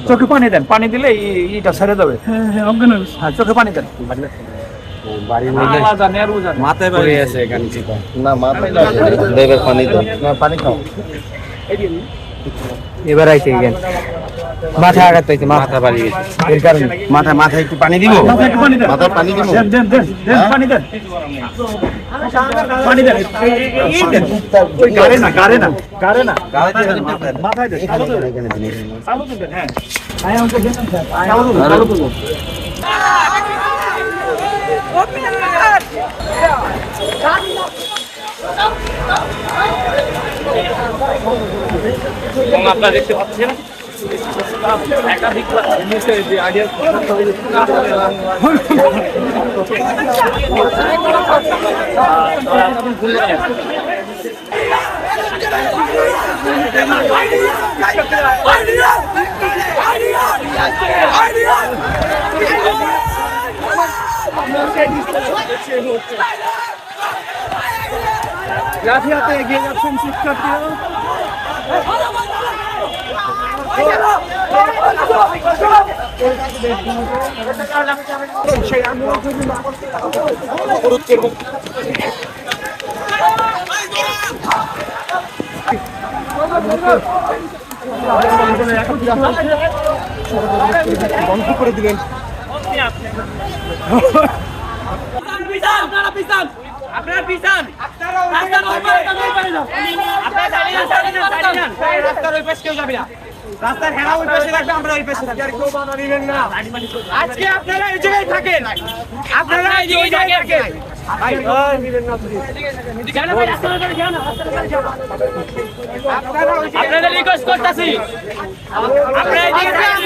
চোখে পানি দেন, পানি দিলে ইটা ছেড়ে যাবে। হ্যাঁ, চোখে পানি দেন। মাথায় পড়ে আছে এখানে না, মাথায় দেবে পানি তো না, পানি খাও। এবার আইছে এখানে মাথা আঘাত পাইছে, মাথা বাড়ি গেছে, এর কারণে মাথায় একটু পানি দিব, মাথায় পানি দিব, দেন পানি দেন, পানি দেন, এই দেন, ওই গারে না মাথায় দেন, চালু দেন। হ্যাঁ আমাকে দেন, চালু দেন। আপনারা দেখতে পাচ্ছেন একাধিক লাঠি হাতে এগিয়ে যাচ্ছেন শিক্ষার্থীরা। বন্ধ করে দিলেন। আপনারা পিছান, রাস্তার ওই পাশে কেউ যাবে না, রাস্তার হেরা ওই পাশে রাখবে, আমরা ওই পাশে রাখবো। কেউ বাধা দিবেন না। আজকে আপনারা এই জায়গায় থাকেন, আপনারা এই জায়গায় থাকেন। আপনাদের রিকোয়েস্ট করতেছি, আপনারা এই জায়গায়